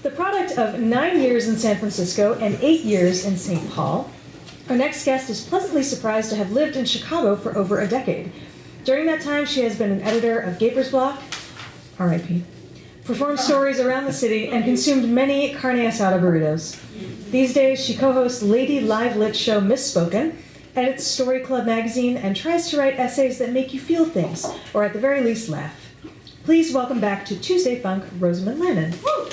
The product of 9 years in San Francisco and 8 years in St. Paul, our next guest is pleasantly surprised to have lived in Chicago for over a decade. During that time, she has been an editor of Gaper's Block, R.I.P., performed stories around the city, and consumed many carne asada burritos. These days, she co-hosts Lady Live Lit show Misspoken, edits Story Club magazine, and tries to write essays that make you feel things, or at the very least, laugh. Please welcome back to Tuesday Funk, Rosamund Lannin. Woo!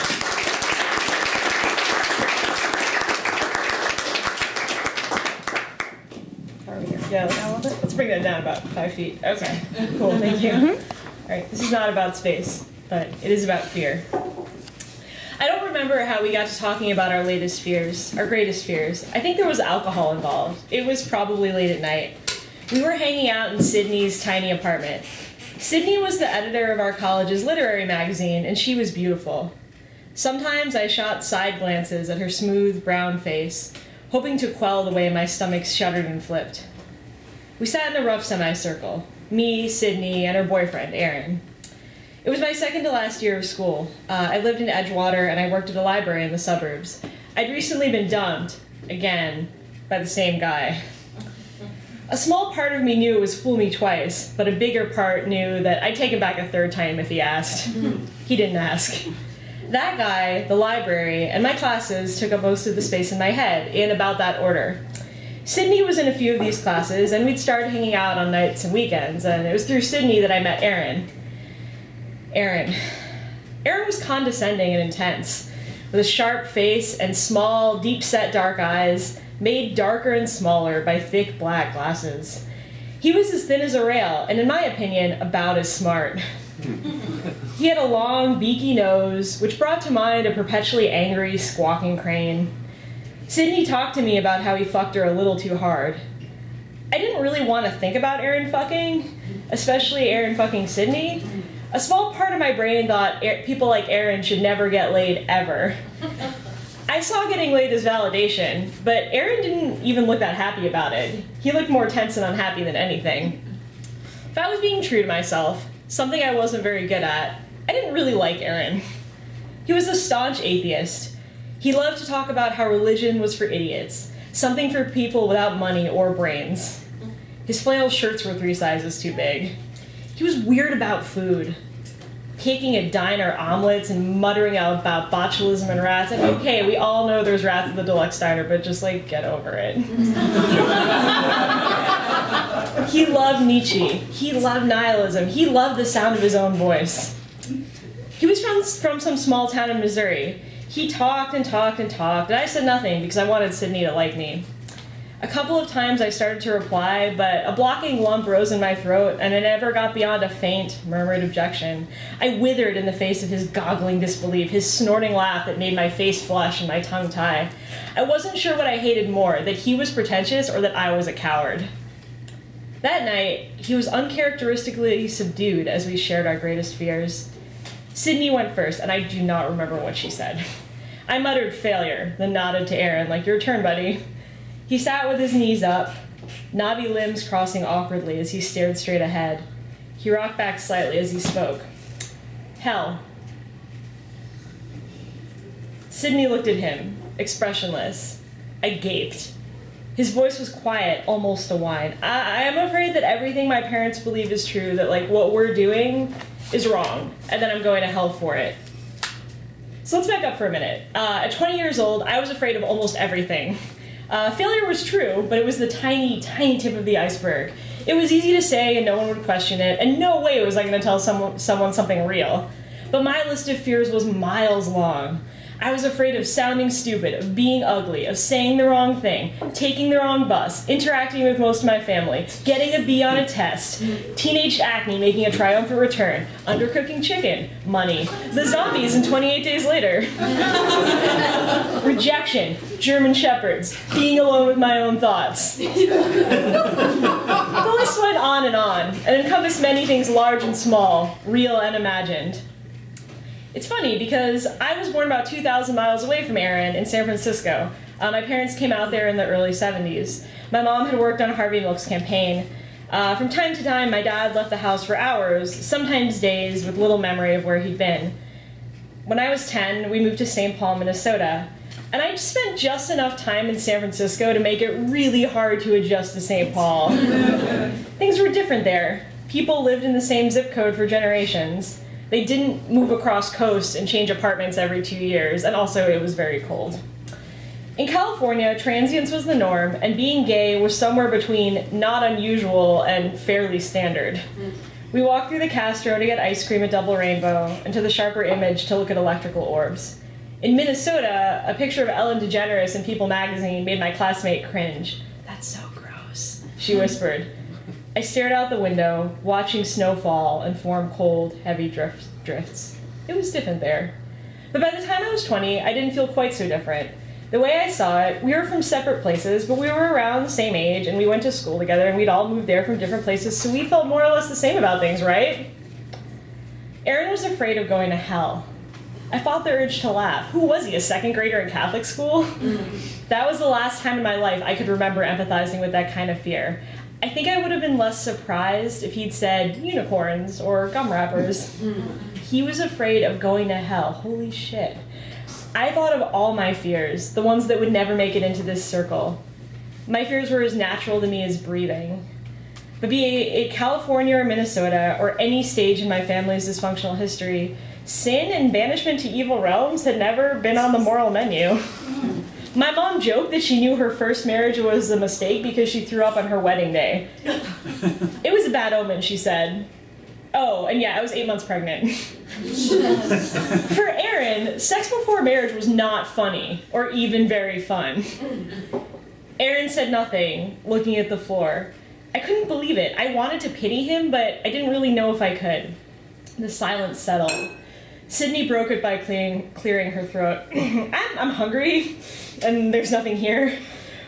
Yeah, let's bring that down about 5 feet. Okay, cool, thank you. All right, this is not about space, but it is about fear. I don't remember how we got to talking about our latest fears, our greatest fears. I think there was alcohol involved. It was probably late at night. We were hanging out in Sydney's tiny apartment. Sydney was the editor of our college's literary magazine, and she was beautiful. Sometimes I shot side glances at her smooth, brown face, hoping to quell the way my stomach shuddered and flipped. We sat in a rough semicircle, me, Sydney, and her boyfriend, Aaron. It was my second to last year of school. I lived in Edgewater, and I worked at a library in the suburbs. I'd recently been dumped, again, by the same guy. A small part of me knew it was fool me twice, but a bigger part knew that I'd take him back a third time if he asked. He didn't ask. That guy, the library, and my classes took up most of the space in my head, in about that order. Sydney was in a few of these classes, and we'd started hanging out on nights and weekends, and it was through Sydney that I met Aaron. Aaron was condescending and intense, with a sharp face and small, deep-set dark eyes, made darker and smaller by thick black glasses. He was as thin as a rail, and in my opinion, about as smart. He had a long, beaky nose, which brought to mind a perpetually angry, squawking crane. Sydney talked to me about how he fucked her a little too hard. I didn't really want to think about Aaron fucking, especially Aaron fucking Sydney. A small part of my brain thought people like Aaron should never get laid ever. I saw getting laid as validation, but Aaron didn't even look that happy about it. He looked more tense and unhappy than anything. If I was being true to myself, something I wasn't very good at, I didn't really like Aaron. He was a staunch atheist. He loved to talk about how religion was for idiots, something for people without money or brains. His flannel shirts were 3 sizes too big. He was weird about food, caking at diner omelets and muttering out about botulism and rats. And okay, we all know there's rats at the deluxe diner, but just get over it. He loved Nietzsche. He loved nihilism. He loved the sound of his own voice. He was from some small town in Missouri. He talked and talked and talked, and I said nothing because I wanted Sydney to like me. A couple of times I started to reply, but a blocking lump rose in my throat, and I never got beyond a faint, murmured objection. I withered in the face of his goggling disbelief, his snorting laugh that made my face flush and my tongue tie. I wasn't sure what I hated more, that he was pretentious or that I was a coward. That night, he was uncharacteristically subdued as we shared our greatest fears. Sydney went first, and I do not remember what she said. I muttered failure, then nodded to Aaron, your turn, buddy. He sat with his knees up, knobby limbs crossing awkwardly as he stared straight ahead. He rocked back slightly as he spoke. Hell. Sydney looked at him, expressionless. I gaped. His voice was quiet, almost a whine. I am afraid that everything my parents believe is true, that what we're doing is wrong, and that I'm going to hell for it. So let's back up for a minute. At 20 years old, I was afraid of almost everything. Failure was true, but it was the tiny, tiny tip of the iceberg. It was easy to say and no one would question it, and no way was I going to tell someone something real. But my list of fears was miles long. I was afraid of sounding stupid, of being ugly, of saying the wrong thing, taking the wrong bus, interacting with most of my family, getting a B on a test, teenage acne making a triumphant return, undercooking chicken, money, the zombies in 28 Days Later, rejection, German shepherds, being alone with my own thoughts. The list went on and encompassed many things large and small, real and imagined. It's funny because I was born about 2,000 miles away from Aaron in San Francisco. My parents came out there in the early 70s. My mom had worked on Harvey Milk's campaign. From time to time, my dad left the house for hours, sometimes days, with little memory of where he'd been. When I was 10, we moved to St. Paul, Minnesota, and I spent just enough time in San Francisco to make it really hard to adjust to St. Paul. Things were different there. People lived in the same zip code for generations. They didn't move across coast and change apartments every 2 years, and also it was very cold. In California, transience was the norm, and being gay was somewhere between not unusual and fairly standard. We walked through the Castro to get ice cream at Double Rainbow, and to the Sharper Image to look at electrical orbs. In Minnesota, a picture of Ellen DeGeneres in People magazine made my classmate cringe. "That's so gross," she whispered. I stared out the window, watching snow fall and form cold, heavy drifts. It was different there. But by the time I was 20, I didn't feel quite so different. The way I saw it, we were from separate places, but we were around the same age, and we went to school together, and we'd all moved there from different places, so we felt more or less the same about things, right? Aaron was afraid of going to hell. I fought the urge to laugh. Who was he, a second grader in Catholic school? That was the last time in my life I could remember empathizing with that kind of fear. I think I would have been less surprised if he'd said unicorns or gum wrappers. He was afraid of going to hell. Holy shit. I thought of all my fears, the ones that would never make it into this circle. My fears were as natural to me as breathing. But be it California or Minnesota, or any stage in my family's dysfunctional history, sin and banishment to evil realms had never been on the moral menu. My mom joked that she knew her first marriage was a mistake because she threw up on her wedding day. It was a bad omen, she said. Oh, and yeah, I was 8 months pregnant. For Aaron, sex before marriage was not funny, or even very fun. Aaron said nothing, looking at the floor. I couldn't believe it. I wanted to pity him, but I didn't really know if I could. The silence settled. Sydney broke it by clearing her throat. I'm hungry, and there's nothing here.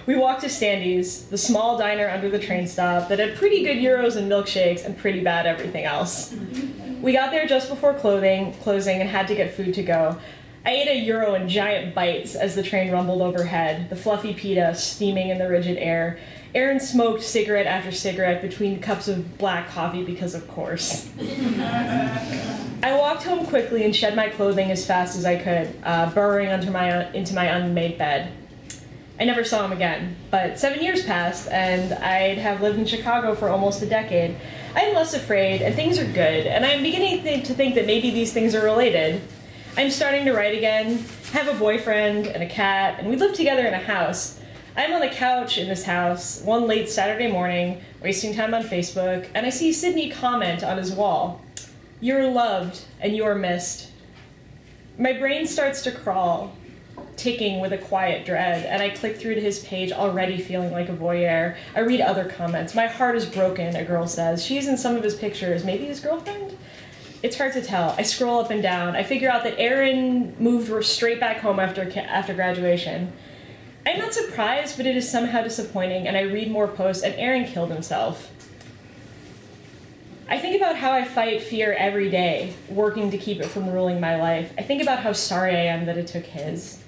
We walked to Standy's, the small diner under the train stop that had pretty good gyros and milkshakes and pretty bad everything else. We got there just before closing and had to get food to go. I ate a gyro in giant bites as the train rumbled overhead, the fluffy pita steaming in the rigid air. Aaron smoked cigarette after cigarette between cups of black coffee because of course. I walked home quickly and shed my clothing as fast as I could, burrowing into my unmade bed. I never saw him again, but 7 years passed, and I'd have lived in Chicago for almost a decade. I'm less afraid, and things are good, and I'm beginning to think that maybe these things are related. I'm starting to write again, have a boyfriend and a cat, and we live together in a house. I'm on the couch in this house, one late Saturday morning, wasting time on Facebook, and I see Sydney comment on his wall. "You're loved, and you're missed." My brain starts to crawl, ticking with a quiet dread, and I click through to his page already feeling like a voyeur. I read other comments. "My heart is broken," a girl says. She's in some of his pictures. Maybe his girlfriend? It's hard to tell. I scroll up and down. I figure out that Aaron moved straight back home after graduation. I'm not surprised, but it is somehow disappointing, and I read more posts, and Aaron killed himself. I think about how I fight fear every day, working to keep it from ruling my life. I think about how sorry I am that it took his.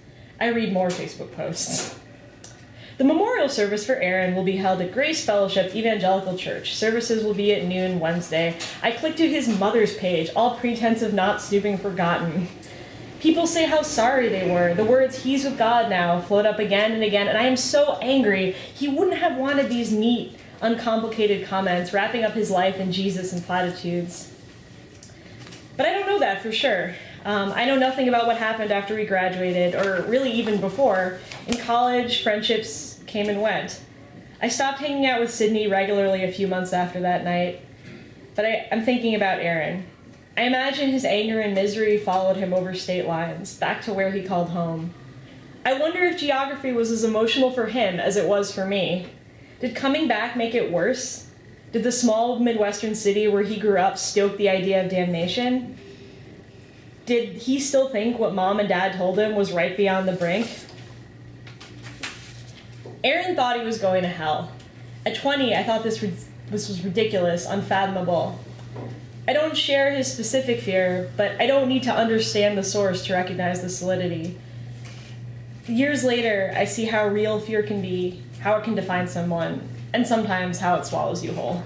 I read more Facebook posts. The memorial service for Aaron will be held at Grace Fellowship Evangelical Church. Services will be at noon Wednesday. I clicked to his mother's page, all pretense of not snooping forgotten. People say how sorry they were. The words, "he's with God now," float up again and again, and I am so angry. He wouldn't have wanted these neat, uncomplicated comments, wrapping up his life in Jesus and platitudes. But I don't know that for sure. I know nothing about what happened after we graduated, or really even before. In college, friendships came and went. I stopped hanging out with Sydney regularly a few months after that night, but I'm thinking about Aaron. I imagine his anger and misery followed him over state lines, back to where he called home. I wonder if geography was as emotional for him as it was for me. Did coming back make it worse? Did the small Midwestern city where he grew up stoke the idea of damnation? Did he still think what Mom and Dad told him was right beyond the brink? Aaron thought he was going to hell. At 20, I thought this was ridiculous, unfathomable. I don't share his specific fear, but I don't need to understand the source to recognize the solidity. Years later, I see how real fear can be, how it can define someone, and sometimes how it swallows you whole.